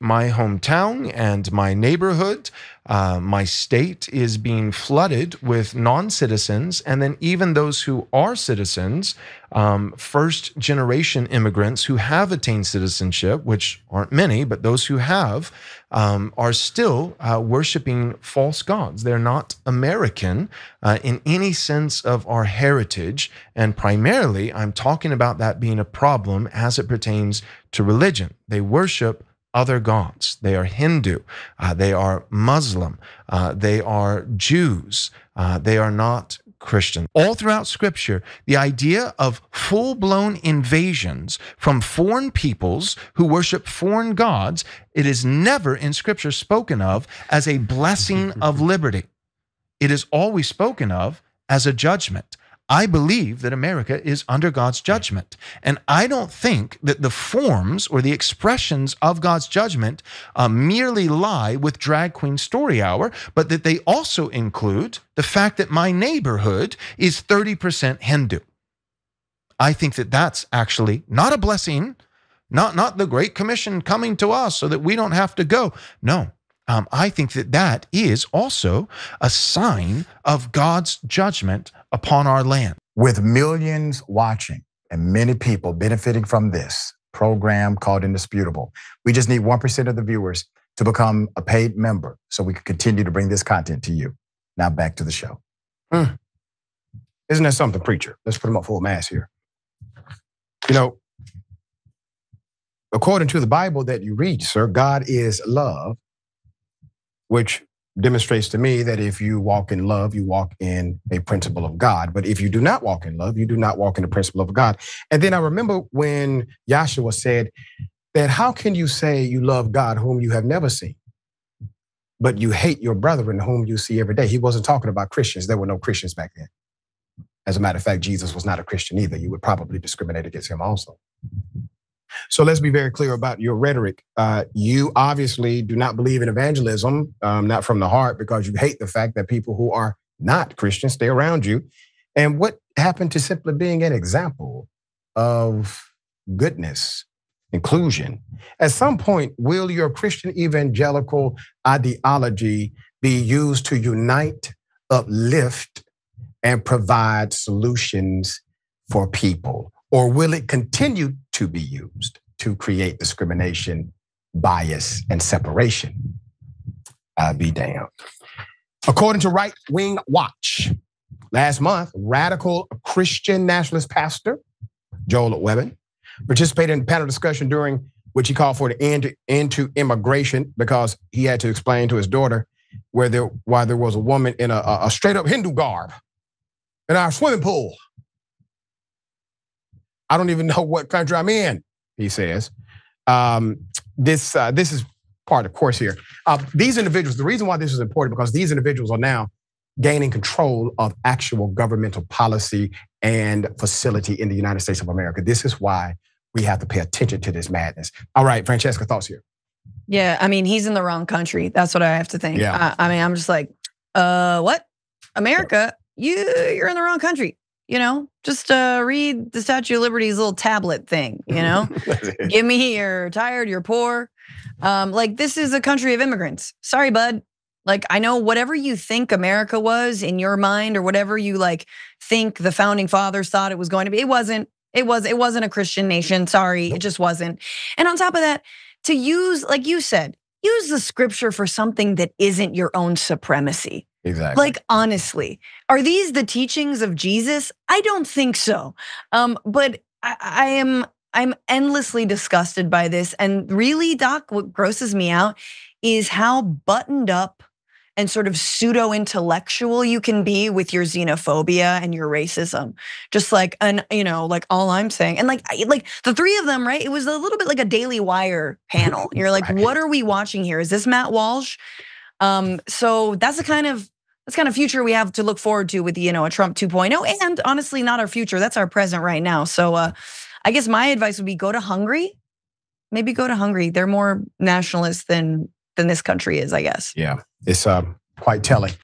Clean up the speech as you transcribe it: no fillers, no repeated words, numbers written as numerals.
my hometown and my neighborhood, my state is being flooded with non-citizens, and then even those who are citizens, first-generation immigrants who have attained citizenship, which aren't many, but those who have, are still worshiping false gods. They're not American in any sense of our heritage, and primarily I'm talking about that being a problem as it pertains to religion. They worship other gods. They are Hindu, they are Muslim, they are Jews, they are not Christian. All throughout Scripture, the idea of full-blown invasions from foreign peoples who worship foreign gods, it is never in Scripture spoken of as a blessing of liberty. It is always spoken of as a judgment. I believe that America is under God's judgment. And I don't think that the forms or the expressions of God's judgment merely lie with Drag Queen Story Hour, but that they also include the fact that my neighborhood is 30% Hindu. I think that that's actually not a blessing, not the Great Commission coming to us so that we don't have to go. No. I think that that is also a sign of God's judgment upon our land. With millions watching and many people benefiting from this program called Indisputable, we just need 1% of the viewers to become a paid member so we can continue to bring this content to you. Now back to the show. Isn't that something, preacher? Let's put him up full mass here. You know, according to the Bible that you read, sir, God is love, which demonstrates to me that if you walk in love, you walk in a principle of God. But if you do not walk in love, you do not walk in the principle of God. And then I remember when Yahshua said that how can you say you love God whom you have never seen, but you hate your brethren whom you see every day? He wasn't talking about Christians. There were no Christians back then. As a matter of fact, Jesus was not a Christian either. You would probably discriminate against him also. So let's be very clear about your rhetoric. You obviously do not believe in evangelism, not from the heart, because you hate the fact that people who are not Christians stay around you. And what happened to simply being an example of goodness, inclusion? At some point, will your Christian evangelical ideology be used to unite, uplift, and provide solutions for people? Or will it continue to be used to create discrimination, bias, and separation? I'll be damned. According to Right Wing Watch, last month, radical Christian nationalist pastor Joel Webbon participated in a panel discussion during which he called for the end to immigration because he had to explain to his daughter why there was a woman in a straight up Hindu garb in our swimming pool. I don't even know what country I'm in, he says. This is part of the course here. These individuals, the reason why this is important, because these individuals are now gaining control of actual governmental policy and facility in the United States of America. This is why we have to pay attention to this madness. All right, Francesca, thoughts here? Yeah, I mean, he's in the wrong country. That's what I have to think. Yeah. I mean, I'm just like, what? America, you're in the wrong country. You know, just read the Statue of Liberty's little tablet thing, you know? Give me you're tired, you're poor. Like, this is a country of immigrants. Sorry, bud. Like, I know whatever you think America was in your mind, or whatever you like think the founding fathers thought it was going to be, it wasn't. It wasn't a Christian nation. Sorry, it just wasn't. And on top of that, to use, like you said, use the scripture for something that isn't your own supremacy. Exactly. Like, honestly, are these the teachings of Jesus? I don't think so. But I'm endlessly disgusted by this. And really, Doc, what grosses me out is how buttoned up and sort of pseudo-intellectual you can be with your xenophobia and your racism. Just like, like all I'm saying. And like the three of them, right? It was a little bit like a Daily Wire panel. You're like, right. What are we watching here? Is this Matt Walsh? So that's the kind of future we have to look forward to with, a Trump 2.0, and honestly, not our future. That's our present right now. So I guess my advice would be go to Hungary. Maybe go to Hungary. They're more nationalist than this country is, I guess. Yeah, it's quite telling.